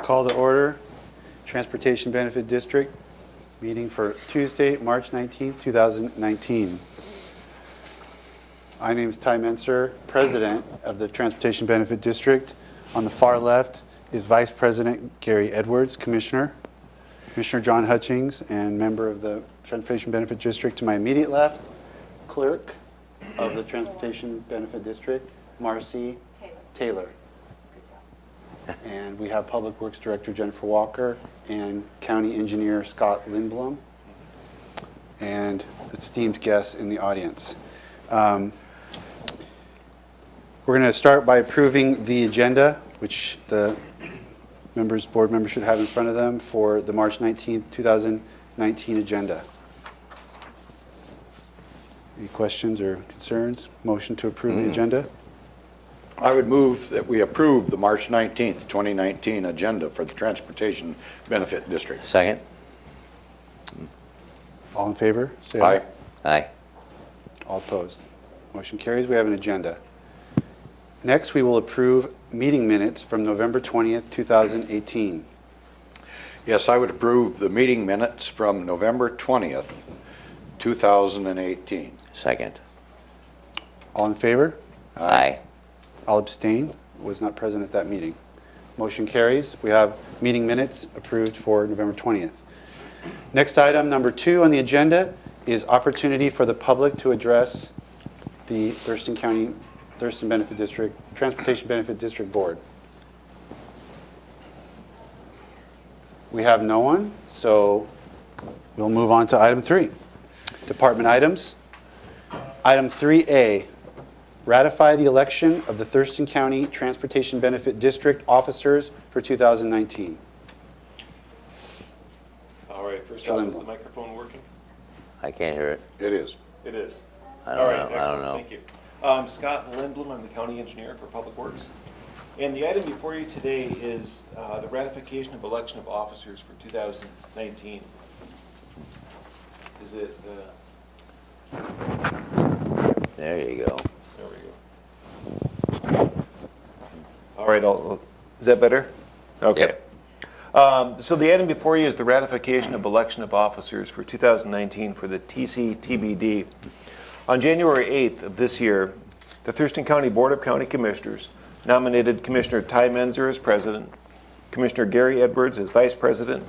Call to order, Transportation Benefit District meeting for Tuesday, March 19th, 2019. My name is Ty Menser, President of the Transportation Benefit District. On the far left is Vice President Gary Edwards, Commissioner John Hutchings, and member of the Transportation Benefit District. To my immediate left, Clerk of the Transportation Benefit District, Marcy Taylor. And we have Public Works Director Jennifer Walker and County Engineer Scott Lindblom, and esteemed guests in the audience. We're going to start by approving the agenda, which the board members should have in front of them for the March 19th, 2019 agenda. Any questions or concerns? Motion to approve the agenda? I would move that we approve the March 19th, 2019 agenda for the Transportation Benefit District. Second. All in favor? Say Aye. Aye. All opposed? Motion carries. We have an agenda. Next, we will approve meeting minutes from November 20th, 2018. Yes, I would approve the meeting minutes from November 20th, 2018. Second. All in favor? Aye. I'll abstain. Was not present at that meeting. Motion carries. We have meeting minutes approved for November 20th. Next item, number 2 on the agenda, is opportunity for the public to address the Thurston Benefit District, Transportation Benefit District Board. We have no one, so we'll move on to item 3. Department items. Item 3A, ratify the election of the Thurston County Transportation Benefit District officers for 2019. All right, first off, is the microphone working? I can't hear it. It is. It is. I All don't right, know. excellent. I don't know. Thank you. Scott Lindblom, I'm the County Engineer for Public Works. And the item before you today is the ratification of election of officers for 2019. Is it, There you go. there we go. All right, is that better? Okay. Yep. So the item before you is the ratification of election of officers for 2019 for the TCTBD. On January 8th of this year, the Thurston County Board of County Commissioners nominated Commissioner Ty Menser as president, Commissioner Gary Edwards as vice president,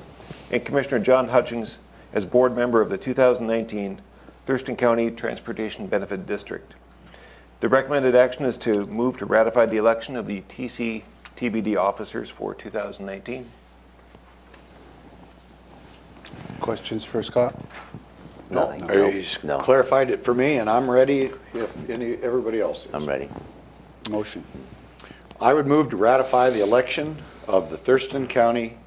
and Commissioner John Hutchings as board member of the 2019 Thurston County Transportation Benefit District. The recommended action is to move to ratify the election of the TCTBD officers for 2019. Questions for Scott? No, Nothing. he's No. clarified it for me, and I'm ready if everybody else is. I'm ready. Motion. I would move to ratify the election of the Thurston County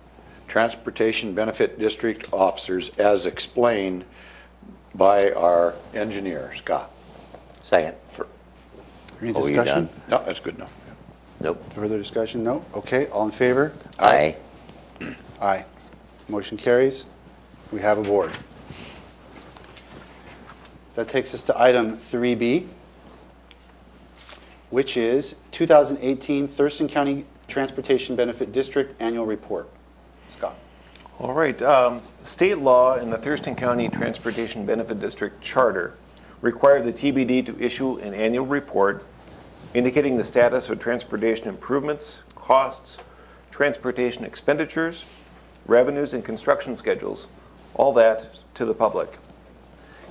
Transportation Benefit District officers as explained by our engineer, Scott. Second. Any Oh, you discussion? done? No, that's good enough. Nope. Further discussion? No? Okay, all in favor? Aye. Aye. Motion carries. We have a board. That takes us to item 3B, which is 2018 Thurston County Transportation Benefit District Annual Report. Scott. All right. State law in the Thurston County Transportation Benefit District Charter require the TBD to issue an annual report indicating the status of transportation improvements, costs, transportation expenditures, revenues, and construction schedules, all that to the public.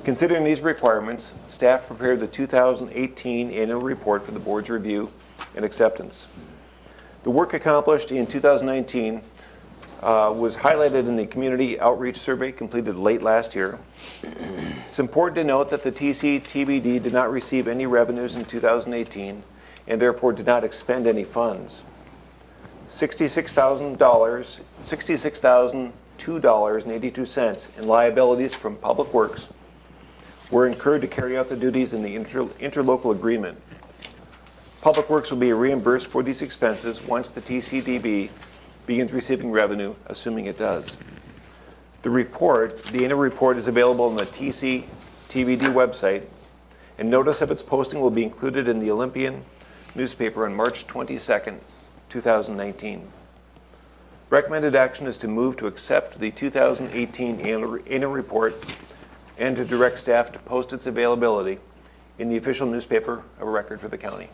Considering these requirements, staff prepared the 2018 annual report for the board's review and acceptance. The work accomplished in 2019 was highlighted in the community outreach survey completed late last year. It's important to note that the TCTBD did not receive any revenues in 2018 and therefore did not expend any funds. $66,002.82 in liabilities from Public Works were incurred to carry out the duties in the interlocal agreement. Public Works will be reimbursed for these expenses once the TCDB begins receiving revenue, assuming it does. The annual report is available on the TCTBD website, and notice of its posting will be included in the Olympian newspaper on March 22nd, 2019. Recommended action is to move to accept the 2018 annual report and to direct staff to post its availability in the official newspaper of record for the county.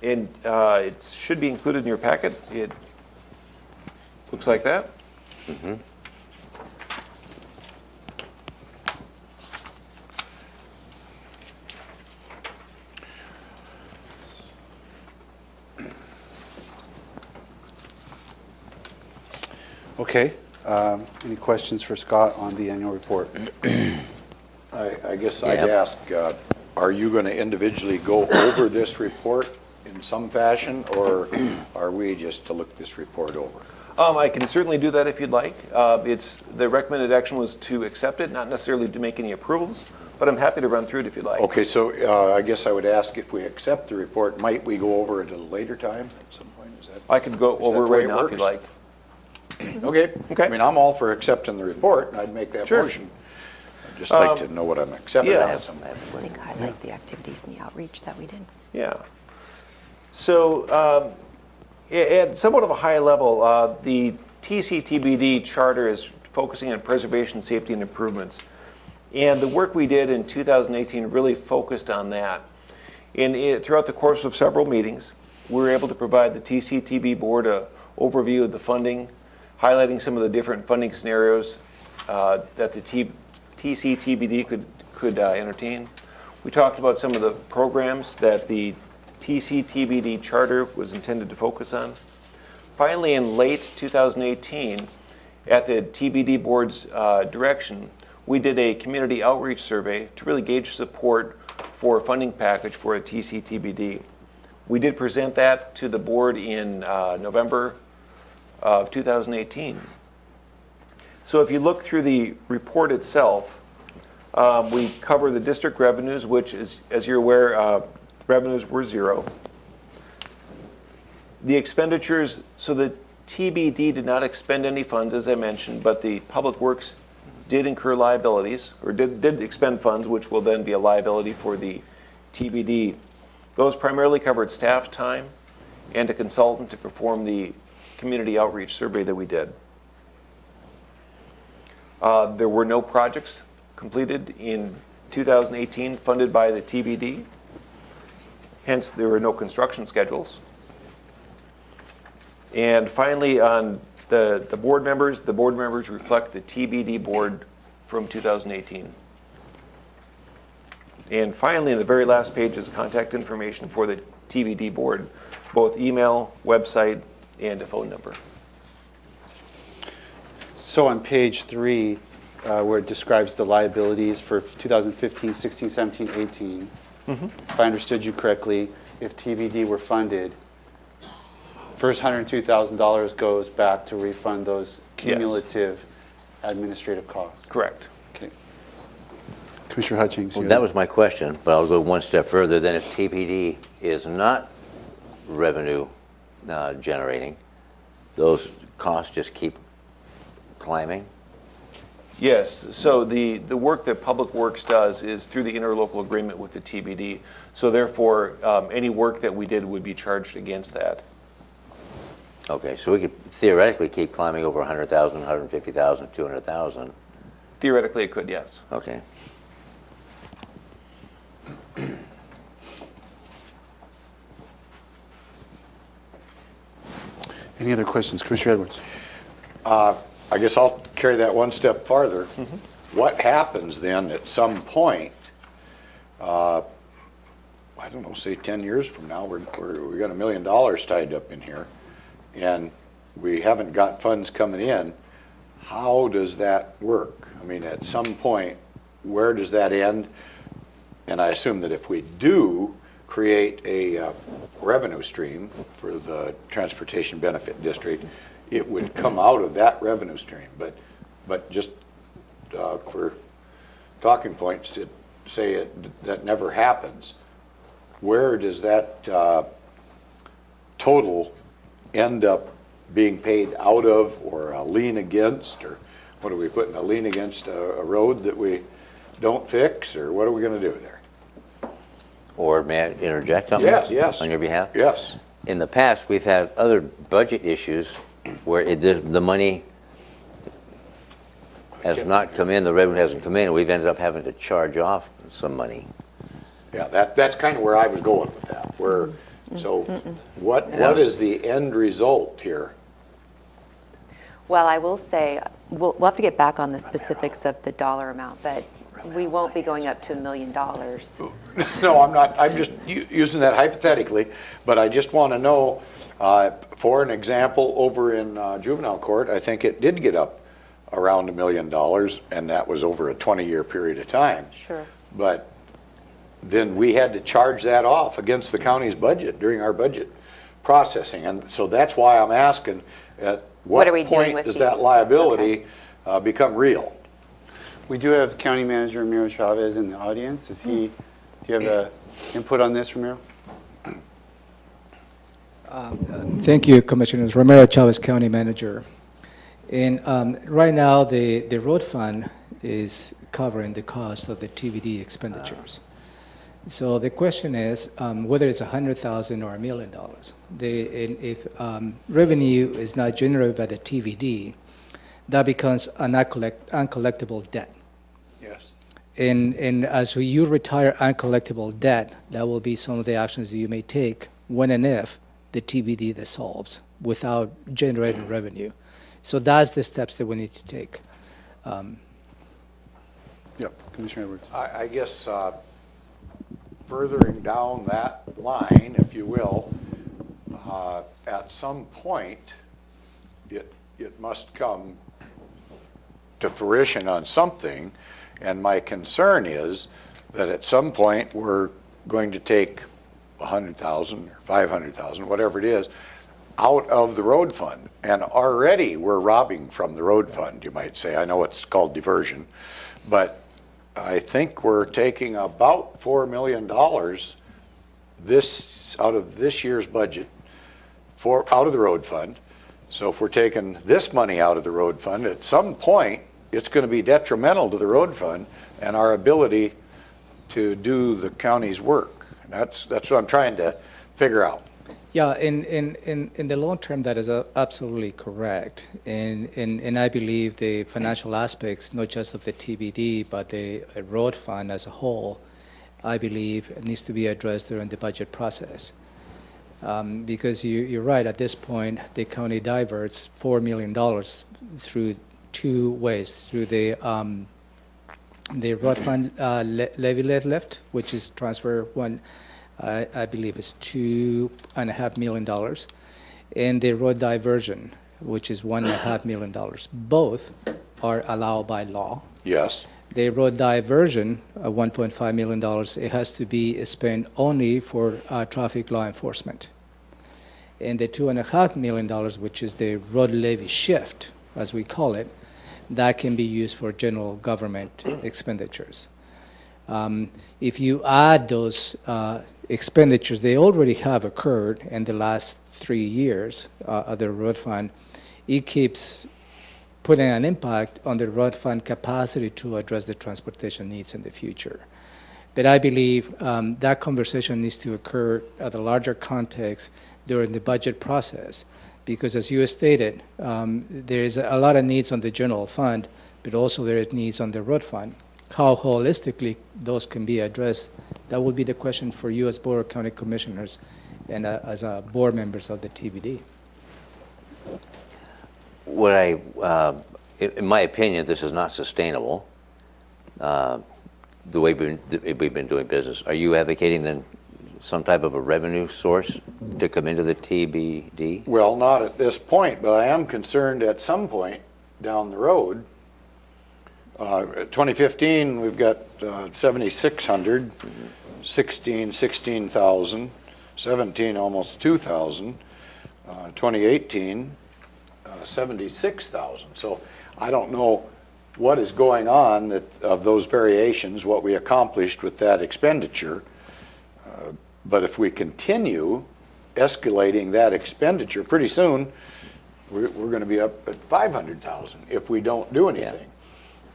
And it should be included in your packet. It looks like that. Okay. Any questions for Scott on the annual report? I guess I'd Yep. ask, are you going to individually go over this report in some fashion, or are we just to look this report over? I can certainly do that if you'd like. The recommended action was to accept it, not necessarily to make any approvals, but I'm happy to run through it if you'd like. Okay, so I guess I would ask, if we accept the report, might we go over it at a later time at some point? Is that? I could go Is that over the way right it now if you'd works? like. Okay. Okay. I mean, I'm all for accepting the report, and I'd make that Sure. motion. I'd just like to know what I'm accepting. yeah. I have some. I think highlight the activities and the outreach that we did. Yeah. So at somewhat of a high level, the TCTBD charter is focusing on preservation, safety, and improvements. And the work we did in 2018 really focused on that. Throughout the course of several meetings, we were able to provide the TCTB board an overview of the funding, highlighting some of the different funding scenarios that the TCTBD could entertain. We talked about some of the programs that the TCTBD charter was intended to focus on. Finally, in late 2018, at the TBD board's direction, we did a community outreach survey to really gauge support for a funding package for a TCTBD. We did present that to the board in November of 2018. So if you look through the report itself, we cover the district revenues, which is, as you're aware, revenues were zero. The expenditures, so the TBD did not expend any funds, as I mentioned, but the Public Works did incur liabilities, or did expend funds, which will then be a liability for the TBD. Those primarily covered staff time and a consultant to perform the community outreach survey that we did. There were no projects completed in 2018 funded by the TBD. Hence, there were no construction schedules. And finally, on the board members reflect the TBD board from 2018. And finally, in the very last page is contact information for the TBD board, both email, website, and a phone number. So on page 3, where it describes the liabilities for 2015, 16, 17, 18, if I understood you correctly, if TBD were funded, first $102,000 goes back to refund those cumulative administrative costs. Correct. Okay. Commissioner Hutchings. Well, that was my question, but I'll go one step further. Then if TPD is not revenue generating, those costs just keep climbing? Yes, so the work that Public Works does is through the interlocal agreement with the TBD. So therefore, any work that we did would be charged against that. Okay, so we could theoretically keep climbing over 100,000, 150,000, 200,000. Theoretically, it could, yes. Okay. Any other questions? Commissioner Edwards. I guess I'll carry that one step farther. What happens then at some point, I don't know, say 10 years from now, we got $1 million tied up in here, and we haven't got funds coming in. How does that work? I mean, at some point, where does that end? And I assume that if we do create a revenue stream for the Transportation Benefit District, it would come out of that revenue stream. But just for talking points, to say that never happens, where does that total end up being paid out of, or a lien against, or what are we putting, a lien against a road that we don't fix, or what are we going to do there? Or may I interject something? Yes, yes. On your behalf? Yes. in the past, we've had other budget issues where the money has not come in, the revenue hasn't come in, and we've ended up having to charge off some money. Yeah, that's kind of where I was going with that. So what is the end result here? Well, I will say, we'll have to get back on the specifics of the dollar amount, but we won't be going up to $1 million. No, I'm not, I'm just using that hypothetically, but I just want to know, for an example, over in juvenile court, I think it did get up around $1 million, and that was over a 20-year period of time. Sure. But then we had to charge that off against the county's budget during our budget processing. And so that's why I'm asking, at what are we doing point with does the- that liability become real? We do have County Manager Ramiro Chavez in the audience. Do you have a input on this, Ramiro? Thank you, Commissioners. Ramiro Chavez, County Manager. And right now, the road fund is covering the cost of the TBD expenditures. So the question is whether it's $100,000 or $1 million. If revenue is not generated by the TVD, that becomes an uncollectible debt. Yes. And as you retire uncollectible debt, that will be some of the actions that you may take when and if the TBD dissolves without generating revenue. So that's the steps that we need to take. Yep, Commissioner Edwards. I guess furthering down that line, if you will, at some point, it must come to fruition on something. And my concern is that at some point, we're going to take 100,000 or 500,000, whatever it is, out of the road fund. And already we're robbing from the road fund, you might say. I know it's called diversion, but I think we're taking about $4 million out of this year's budget out of the road fund. So if we're taking this money out of the road fund, at some point, it's going to be detrimental to the road fund and our ability to do the county's work. That's what I'm trying to figure out. Yeah, in the long term, that is absolutely correct. And I believe the financial aspects, not just of the TBD, but the road fund as a whole, I believe needs to be addressed during the budget process. Because you're right, at this point, the county diverts $4 million through two ways, through the road fund levy lift, which is transfer one, I believe is $2.5 million, and the road diversion, which is $1.5 million. Both are allowed by law. Yes. The road diversion, $1.5 million, it has to be spent only for traffic law enforcement. And the $2.5 million, which is the road levy shift, as we call it, that can be used for general government expenditures. If you add those expenditures, they already have occurred in the last 3 years of the road fund, it keeps putting an impact on the road fund capacity to address the transportation needs in the future. But I believe that conversation needs to occur at a larger context during the budget process, because as you stated, there is a lot of needs on the general fund, but also there are needs on the road fund. How holistically those can be addressed, that would be the question for you as Board of County Commissioners and as board members of the TBD. In my opinion, this is not sustainable, the way we've been doing business. Are you advocating then some type of a revenue source to come into the TBD? Well, not at this point, but I am concerned at some point down the road. 2015, we've got 7,600, 16,000, 17, almost 2,000. 2018, 76,000. So I don't know what is going on of those variations, what we accomplished with that expenditure. But if we continue escalating that expenditure, pretty soon we're going to be up at 500,000 if we don't do anything.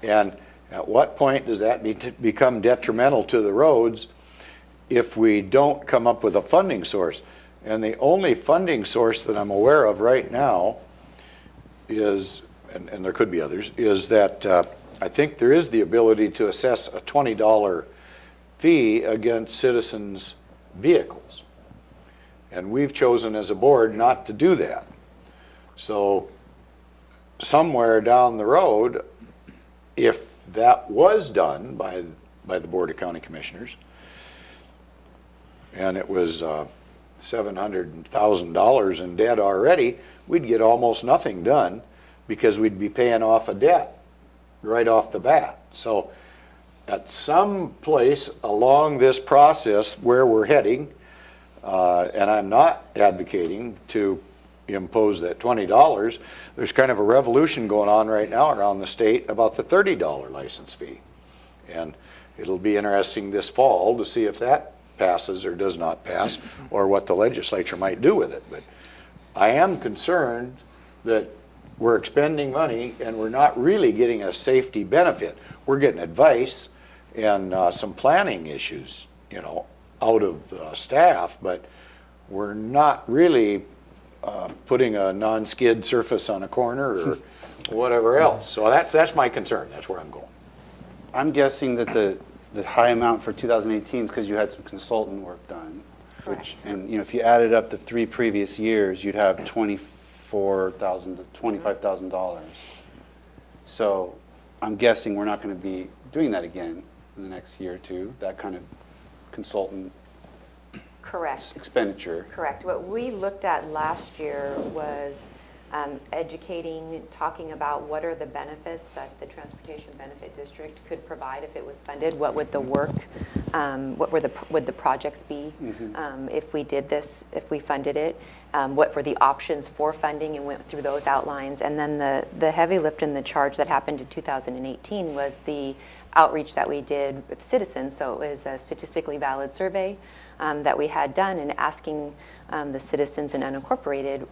Yeah. And at what point does that become detrimental to the roads if we don't come up with a funding source? And the only funding source that I'm aware of right now is, and there could be others, is that I think there is the ability to assess a $20 fee against citizens' vehicles. And we've chosen as a board not to do that. So somewhere down the road, if that was done by the Board of County Commissioners, and it was $700,000 in debt already, we'd get almost nothing done because we'd be paying off a debt right off the bat. So at some place along this process where we're heading, and I'm not advocating to impose that $20, there's kind of a revolution going on right now around the state about the $30 license fee. And it'll be interesting this fall to see if that passes or does not pass, or what the legislature might do with it. But I am concerned that we're expending money and we're not really getting a safety benefit. We're getting advice and some planning issues, you know, out of staff, but we're not really putting a non-skid surface on a corner or whatever else. So that's my concern. That's where I'm going. I'm guessing that the high amount for 2018 is because you had some consultant work done, which, and you know, if you added up the 3 previous years, you'd have $24,000 to $25,000. So I'm guessing we're not going to be doing that again in the next year or two, that kind of consultant Correct. expenditure. Correct. What we looked at last year was educating, talking about what are the benefits that the Transportation Benefit District could provide if it was funded. What would the work, what would the projects be if we did this, if we funded it? What were the options for funding, and went through those outlines. And then the heavy lift and the charge that happened in 2018 was the outreach that we did with citizens. So it was a statistically valid survey that we had done, and asking the citizens in unincorporated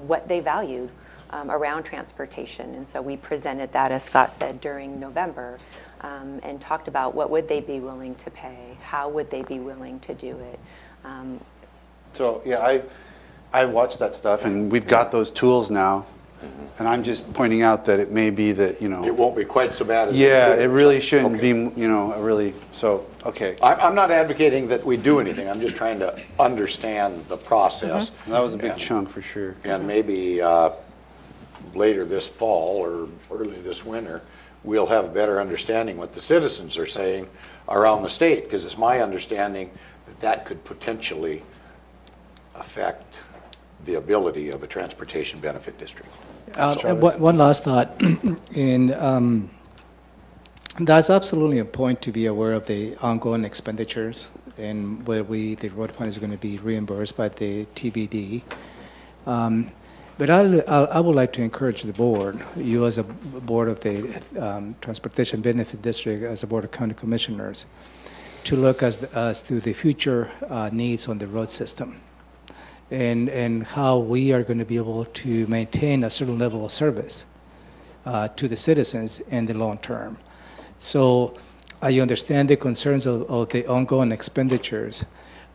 what they valued around transportation. And so we presented that, as Scott said, during November, and talked about what would they be willing to pay, how would they be willing to do it. So yeah, I watched that stuff, and we've got those tools now. And I'm just pointing out that it may be that, you know. It won't be quite so bad as Yeah, could. it really shouldn't Okay. be, you know, so, okay. I'm not advocating that we do anything. I'm just trying to understand the process. That was a big And- chunk for sure. And maybe later this fall or early this winter, we'll have a better understanding what the citizens are saying around the state, because it's my understanding that that could potentially affect the ability of a transportation benefit district. One last thought, and that's absolutely a point to be aware of the ongoing expenditures and where the road fund is going to be reimbursed by the TBD. But I would like to encourage the board, you as a board of the Transportation Benefit District, as a board of county commissioners, to look as to the future needs on the road system. And how we are going to be able to maintain a certain level of service to the citizens in the long term. So I understand the concerns of the ongoing expenditures,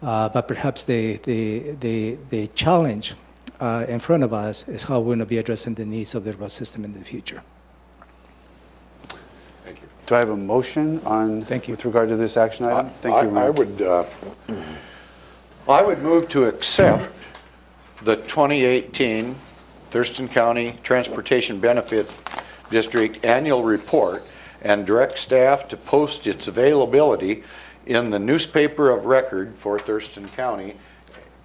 but perhaps the challenge in front of us is how we're going to be addressing the needs of the road system in the future. Thank you. Do I have a motion on, Thank you. with regard to this action item? Thank you, I Ron. would move to accept the 2018 Thurston County Transportation Benefit District Annual Report and direct staff to post its availability in the newspaper of record for Thurston County,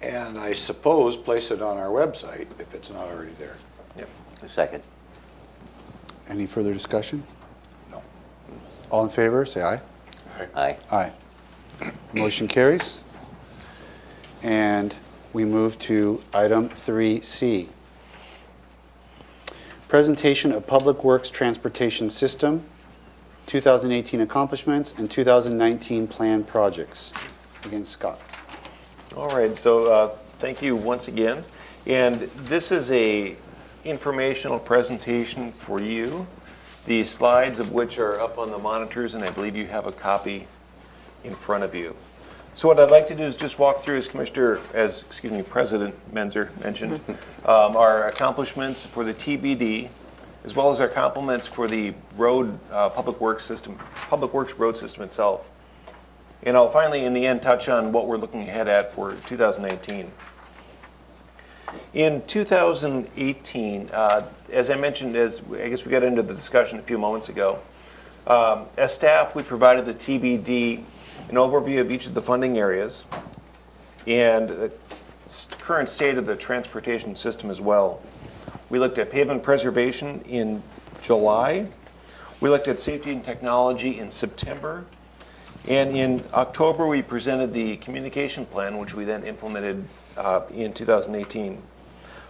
and I suppose place it on our website if it's not already there. Yep. A second. Any further discussion? No. All in favor, say aye. Aye. Aye. Motion carries. And we move to item 3C. Presentation of Public Works Transportation System, 2018 accomplishments and 2019 planned projects. Again, Scott. All right, so thank you once again. And this is a informational presentation for you, the slides of which are up on the monitors, and I believe you have a copy in front of you. So what I'd like to do is just walk through, President Menzer mentioned, our accomplishments for the TBD, as well as our compliments for the road public works road system itself. And I'll finally, in the end, touch on what we're looking ahead at for 2019. In 2018, as I mentioned, I guess we got into the discussion a few moments ago, as staff, we provided the TBD an overview of each of the funding areas and the current state of the transportation system as well. We looked at pavement preservation in July. We looked at safety and technology in September. And in October, we presented the communication plan, which we then implemented in 2018.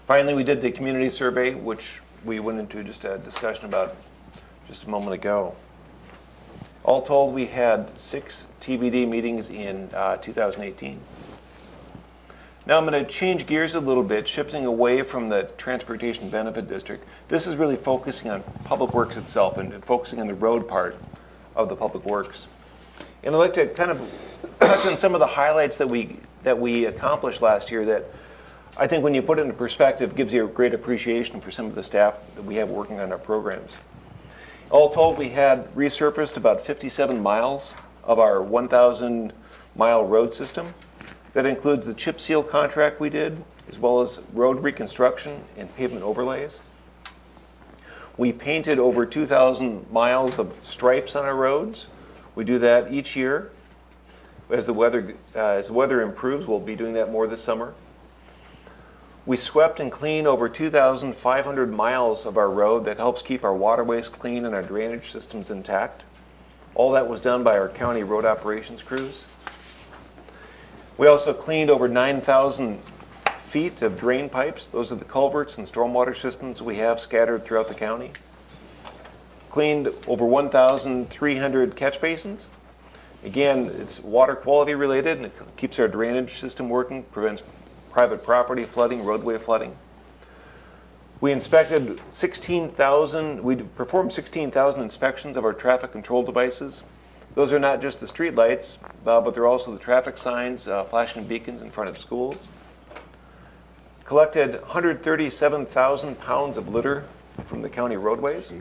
Finally, we did the community survey, which we went into just a discussion about just a moment ago. All told, we had 6 TBD meetings in 2018. Now I'm going to change gears a little bit, shifting away from the Transportation Benefit District. This is really focusing on Public Works itself and focusing on the road part of the Public Works. And I'd like to kind of touch on some of the highlights that we accomplished last year that I think when you put it into perspective gives you a great appreciation for some of the staff that we have working on our programs. All told, we had resurfaced about 57 miles of our 1,000-mile road system. That includes the chip seal contract we did, as well as road reconstruction and pavement overlays. We painted over 2,000 miles of stripes on our roads. We do that each year. As the weather improves, we'll be doing that more this summer. We swept and cleaned over 2,500 miles of our road. That helps keep our waterways clean and our drainage systems intact. All that was done by our county road operations crews. We also cleaned over 9,000 feet of drain pipes. Those are the culverts and stormwater systems we have scattered throughout the county. Cleaned over 1,300 catch basins. Again, it's water quality related and it keeps our drainage system working, prevents private property flooding, roadway flooding. We performed 16,000 inspections of our traffic control devices. Those are not just the street lights, but they're also the traffic signs, flashing beacons in front of schools. Collected 137,000 pounds of litter from the county roadways.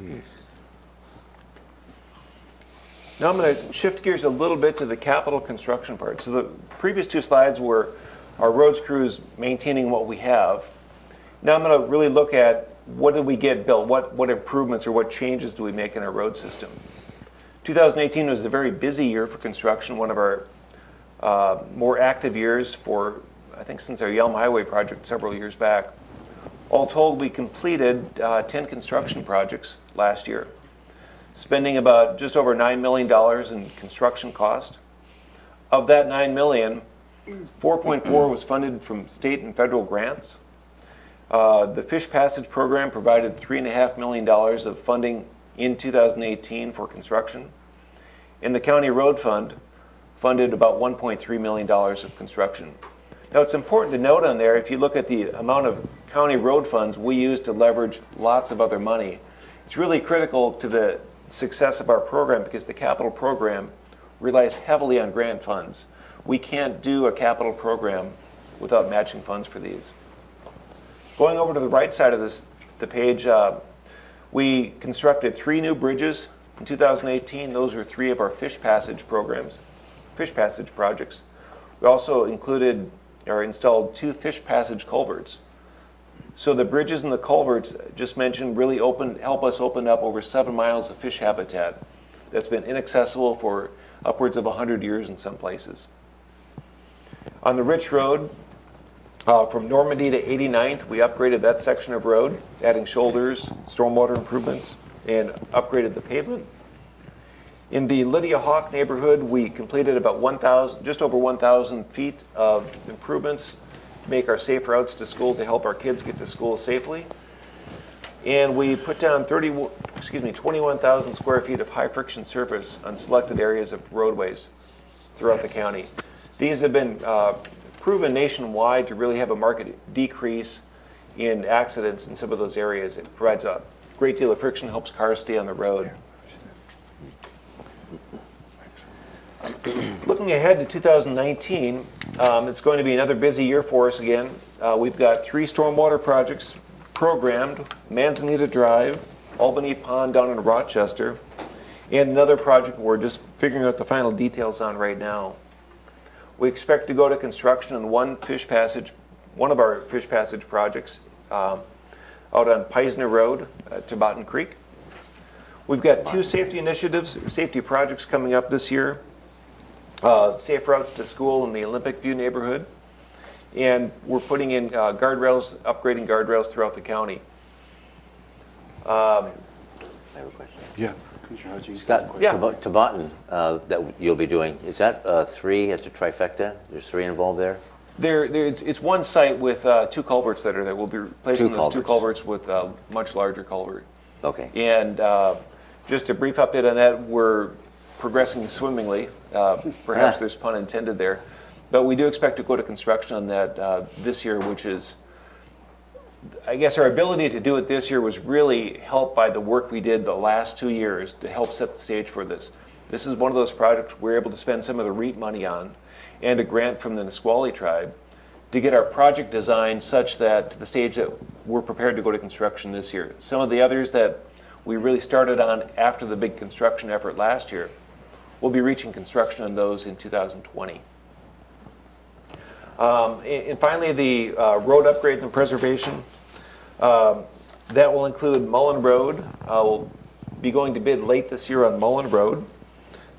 Now I'm going to shift gears a little bit to the capital construction part. So the previous 2 slides were our roads crews maintaining what we have. Now I'm going to really look at what did we get built, what improvements or what changes do we make in our road system. 2018 was a very busy year for construction, one of our more active years for, I think, since our Yelm Highway project several years back. All told, we completed 10 construction projects last year, spending about just over $9 million in construction cost. Of that $9 million, 4.4 was funded from state and federal grants. The Fish Passage Program provided $3.5 million of funding in 2018 for construction. And the County Road Fund funded about $1.3 million of construction. Now it's important to note on there, if you look at the amount of county road funds we use to leverage lots of other money, it's really critical to the success of our program because the capital program relies heavily on grant funds. We can't do a capital program without matching funds for these. Going over to the right side of the page, we constructed 3 new bridges in 2018. Those are 3 of our fish passage projects. We also installed 2 fish passage culverts. So the bridges and the culverts just mentioned really help us open up over 7 miles of fish habitat that's been inaccessible for upwards of 100 years in some places. On the Rich Road, from Normandy to 89th, we upgraded that section of road, adding shoulders, stormwater improvements, and upgraded the pavement. In the Lydia Hawk neighborhood, we completed about just over 1,000 feet of improvements to make our safe routes to school to help our kids get to school safely. And we put down 21,000 square feet of high friction surface on selected areas of roadways throughout the county. These have been proven nationwide to really have a marked decrease in accidents in some of those areas. It provides a great deal of friction, helps cars stay on the road. Looking ahead to 2019, it's going to be another busy year for us again. We've got 3 stormwater projects programmed: Manzanita Drive, Albany Pond down in Rochester, and another project we're just figuring out the final details on right now. We expect to go to construction on one of our fish passage projects out on Peisner Road at Tobotten Creek. We've got 2 safety initiatives, safety projects coming up this year. Safe routes to school in the Olympic View neighborhood. And we're putting in guardrails, upgrading guardrails throughout the county. I have a question. Yeah, Commissioner Hutchings. Scott, Yeah. Tobotten, that you'll be doing, is that 3 as a trifecta? There's 3 involved there? It's one site with 2 culverts that are there. We'll be replacing those 2 culverts with a much larger culvert. Okay. And just a brief update on that, we're progressing swimmingly. Perhaps there's pun intended there. But we do expect to go to construction on that this year, which is, I guess our ability to do it this year was really helped by the work we did the last 2 years to help set the stage for this. This is one of those projects we're able to spend some of the REAP money on and a grant from the Nisqually tribe to get our project designed such that to the stage that we're prepared to go to construction this year. Some of the others that we really started on after the big construction effort last year, we'll be reaching construction on those in 2020. And finally, the road upgrades and preservation. That will include Mullen Road. We'll be going to bid late this year on Mullen Road.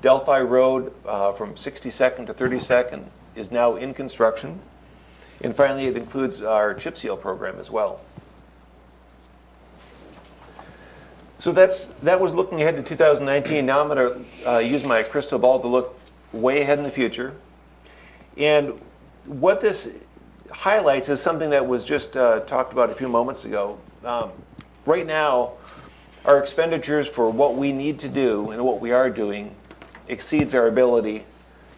Delphi Road from 62nd to 32nd is now in construction. And finally, it includes our chip seal program as well. So that was looking ahead to 2019. Now I'm going to use my crystal ball to look way ahead in the future. And what this highlights is something that was just talked about a few moments ago. Right now, our expenditures for what we need to do and what we are doing exceeds our ability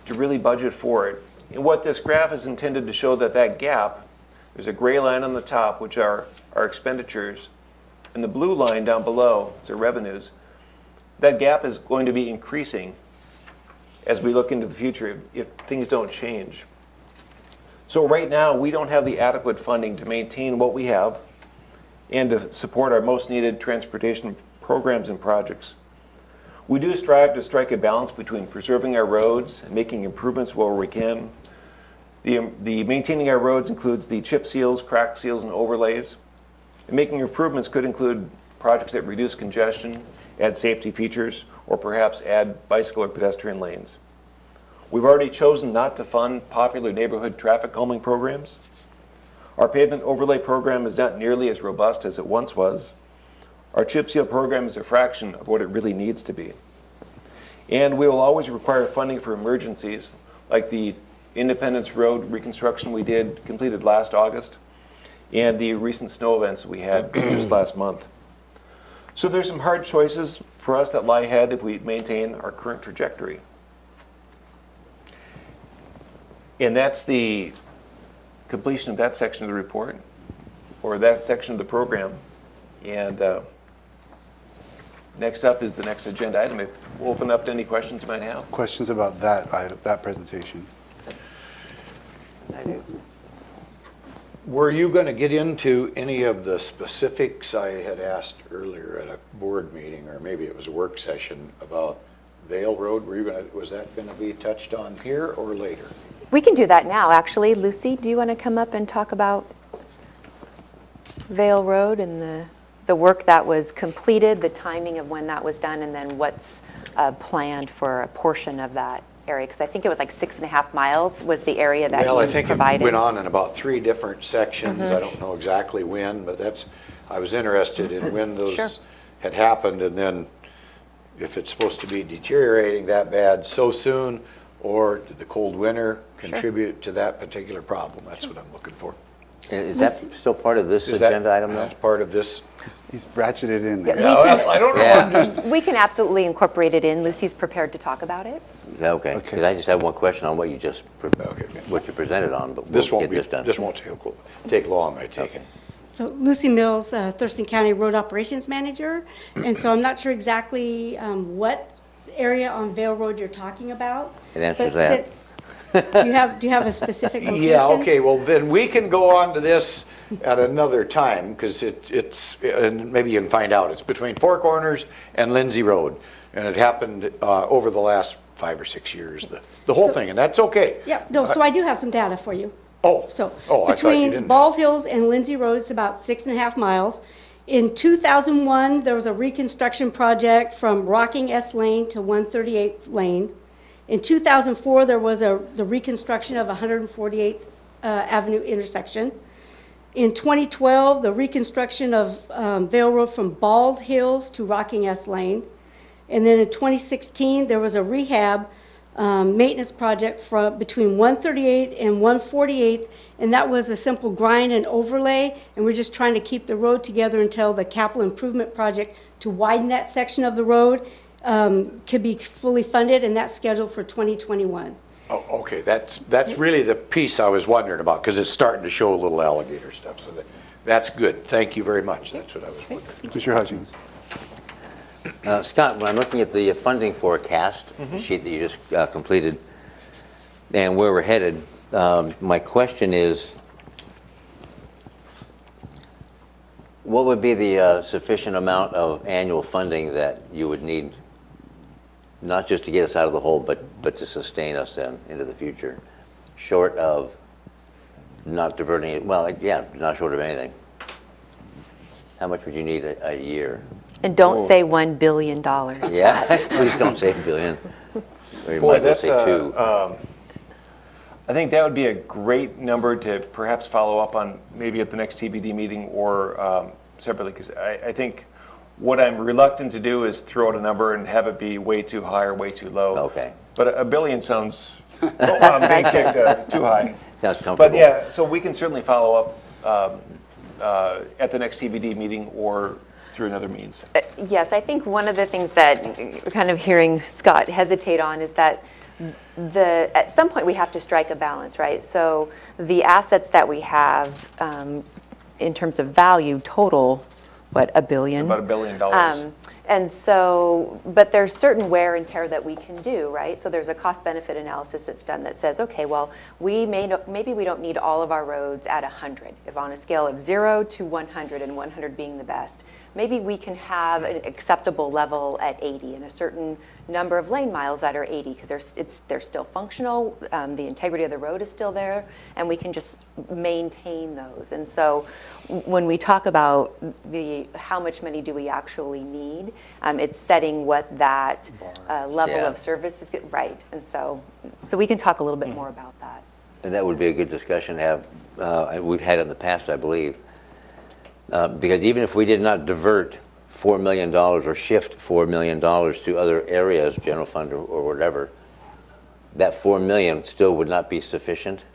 to really budget for it. And what this graph is intended to show that gap, there's a gray line on the top, which are our expenditures, and the blue line down below, it's our revenues. That gap is going to be increasing as we look into the future if things don't change. So right now, we don't have the adequate funding to maintain what we have and to support our most needed transportation programs and projects. We do strive to strike a balance between preserving our roads and making improvements where we can. The maintaining our roads includes the chip seals, crack seals, and overlays. And making improvements could include projects that reduce congestion, add safety features, or perhaps add bicycle or pedestrian lanes. We've already chosen not to fund popular neighborhood traffic calming programs. Our pavement overlay program is not nearly as robust as it once was. Our chip seal program is a fraction of what it really needs to be. And we will always require funding for emergencies, like the Independence Road reconstruction we completed last August, and the recent snow events we had just last month. So there's some hard choices for us that lie ahead if we maintain our current trajectory. And that's the completion of that section of the report, or that section of the program. And next up is the next agenda item. We'll open up to any questions you might have. Questions about that item, that presentation? I do. Were you going to get into any of the specifics I had asked earlier at a board meeting, or maybe it was a work session about Vale Road? Was that going to be touched on here or later? We can do that now, actually. Lucy, do you want to come up and talk about Vale Road and the work that was completed, the timing of when that was done, and then what's planned for a portion of that area? Because I think it was like 6.5 miles was the area that Well, you I think provided. it went on in about 3 different sections. I don't know exactly when, but I was interested in when those Sure. had happened, and then if it's supposed to be deteriorating that bad so soon, or did the cold winter contribute to that particular problem? That's what I'm looking for. Is that still part of this Is that agenda item, though? that's part of this? He's ratcheted in there. Yeah, we can- I don't know. Yeah. I'm just We can absolutely incorporate it in. Lucy's prepared to talk about it. Yeah, okay. Okay. Because I just have one question on what you just, Okay. what you presented on, but This we'll won't get this done. this won't take long, I take it. So Lucy Mills, Thurston County Road Operations Manager, and so I'm not sure exactly what area on Vale Road you're talking about. It answers But that. since, do you have a specific location? Yeah, okay, well, then we can go on to this at another time, because it's, and maybe you can find out, it's between Four Corners and Lindsay Road. And it happened over the last 5 or 6 years, the whole So- thing, and that's okay. Yeah, no, so I do have some data for you. Oh, So oh, I thought you between didn't. Bald Hills and Lindsay Road, it's about 6.5 miles. In 2001, there was a reconstruction project from Rocking S Lane to 138th Lane. In 2004, there was the reconstruction of 148th Avenue intersection. In 2012, the reconstruction of Vale Road from Bald Hills to Rocking S Lane. And then in 2016, there was a rehab maintenance project between 138 and 148, and that was a simple grind and overlay, and we're just trying to keep the road together until the capital improvement project to widen that section of the road could be fully funded, and that's scheduled for 2021. Oh, okay, that's really the piece I was wondering about, because it's starting to show a little alligator stuff, so that's good. Thank you very much, that's what I was wondering. Mr. Hutchings. Scott, when I'm looking at the funding forecast sheet that you just completed and where we're headed, my question is, what would be the sufficient amount of annual funding that you would need, not just to get us out of the hole, but to sustain us then into the future, short of not diverting it? Well, yeah, not short of anything. How much would you need a year? And don't say $1 billion. Yeah, please don't say a billion. Or you Boy, might well that's say two. I think that would be a great number to perhaps follow up on maybe at the next TBD meeting or separately, because I think what I'm reluctant to do is throw out a number and have it be way too high or way too low. Okay. But a billion sounds being kicked too high. Sounds comfortable. But yeah, so we can certainly follow up at the next TBD meeting or through another means. Yes, I think one of the things that we're kind of hearing Scott hesitate on is that at some point we have to strike a balance, right? So the assets that we have in terms of value total, what, $1 billion? About $1 billion. And so, but there's certain wear and tear that we can do, right? So there's a cost-benefit analysis that's done that says, okay, well, maybe we don't need all of our roads at 100. If on a scale of 0 to 100, and 100 being the best, maybe we can have an acceptable level at 80 and a certain number of lane miles that are 80 because they're still functional, the integrity of the road is still there, and we can just maintain those. And so when we talk about how much money do we actually need, it's setting what that level Yeah. of service is, right. And so we can talk a little bit more about that. And that would be a good discussion to have. We've had it in the past, I believe. Because even if we did not divert $4 million or shift $4 million to other areas, general fund or whatever, that $4 million still would not be sufficient.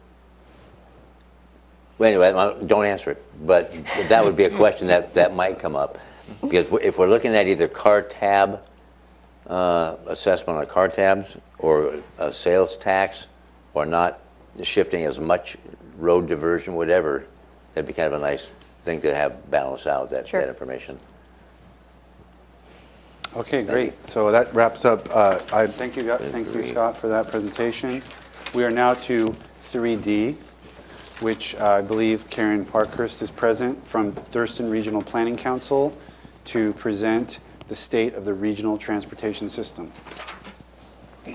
Well, anyway, don't answer it, but that would be a question that might come up. Because if we're looking at either car tab, assessment on car tabs, or a sales tax, or not shifting as much road diversion, whatever, that'd be kind of a nice thing to have balance out that information. Okay, great. So that wraps up. Thank you, Scott, for that presentation. We are now to 3D, which I believe Karen Parkhurst is present from Thurston Regional Planning Council to present the state of the regional transportation system. Is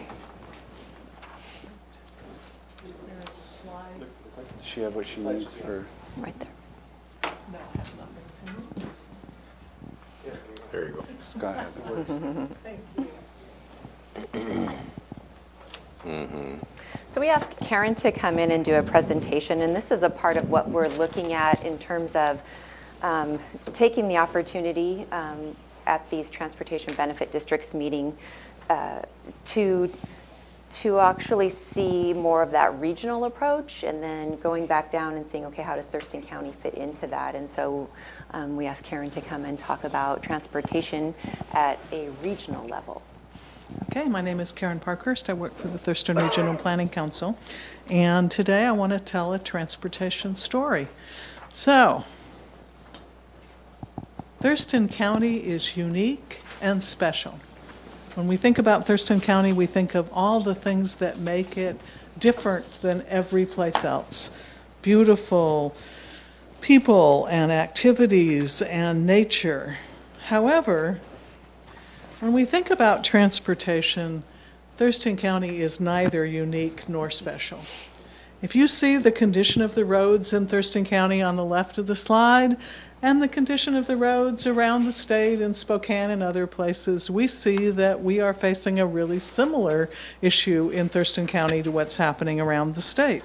there a slide? Does she have what she needs for? Right there. No, I have nothing to move. There you go. Scott has it. Thank you. So we asked Karen to come in and do a presentation, and this is a part of what we're looking at in terms of taking the opportunity at these transportation benefit districts meeting to actually see more of that regional approach, and then going back down and seeing, okay, how does Thurston County fit into that? And so we asked Karen to come and talk about transportation at a regional level. Okay, my name is Karen Parkhurst. I work for the Thurston Regional Planning Council. And today I want to tell a transportation story. So, Thurston County is unique and special. When we think about Thurston County, we think of all the things that make it different than every place else. Beautiful people and activities and nature. However, when we think about transportation, Thurston County is neither unique nor special. If you see the condition of the roads in Thurston County on the left of the slide, and the condition of the roads around the state in Spokane and other places, we see that we are facing a really similar issue in Thurston County to what's happening around the state.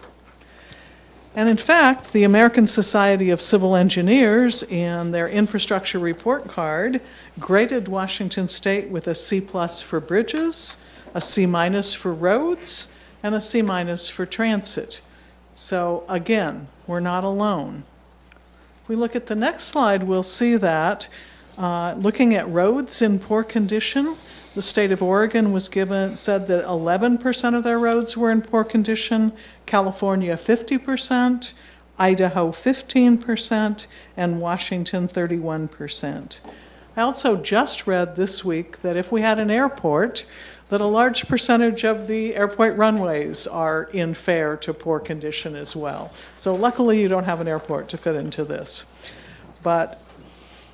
And in fact, the American Society of Civil Engineers, in their infrastructure report card, graded Washington State with a C+ for bridges, a C- for roads, and a C- for transit. So again, we're not alone. If we look at the next slide, we'll see that looking at roads in poor condition, the state of Oregon said that 11% of their roads were in poor condition, California 50%, Idaho 15%, and Washington 31%. I also just read this week that if we had an airport, that a large percentage of the airport runways are in fair to poor condition as well. So luckily you don't have an airport to fit into this. But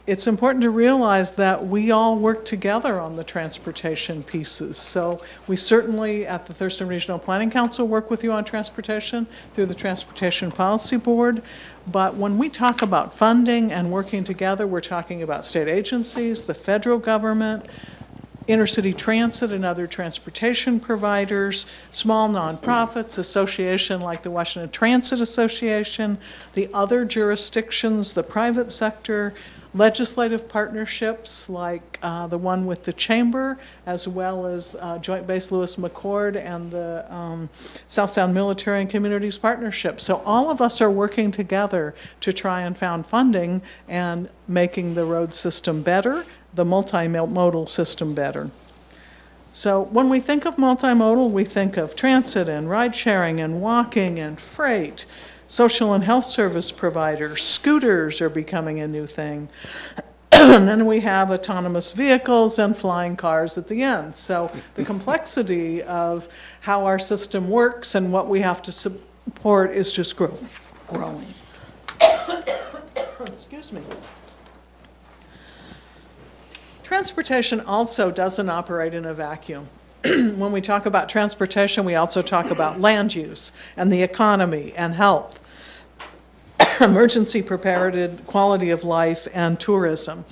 it's important to realize that we all work together on the transportation pieces. So we certainly at the Thurston Regional Planning Council work with you on transportation through the Transportation Policy Board. But when we talk about funding and working together, we're talking about state agencies, the federal government, intercity transit and other transportation providers, small nonprofits, association like the Washington Transit Association, the other jurisdictions, the private sector, legislative partnerships like the one with the Chamber, as well as Joint Base Lewis McChord and the South Sound Military and Communities Partnership. So all of us are working together to try and find funding and making the road system better, the multimodal system better. So when we think of multimodal, we think of transit and ride sharing and walking and freight. Social and health service providers, scooters are becoming a new thing. And then we have autonomous vehicles and flying cars at the end. So the complexity of how our system works and what we have to support is just growing. Excuse me. Transportation also doesn't operate in a vacuum. When we talk about transportation, we also talk about land use and the economy and health, emergency preparedness, quality of life, and tourism.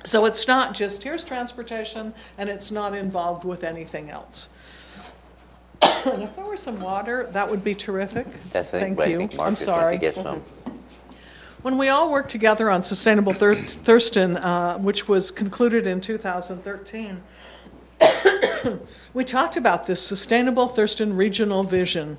So it's not just here's transportation and it's not involved with anything else. And if there were some water, that would be terrific. Thank you. I think Mark I'm is going sorry. to get some. When we all worked together on Sustainable Thurston, which was concluded in 2013, we talked about this Sustainable Thurston regional vision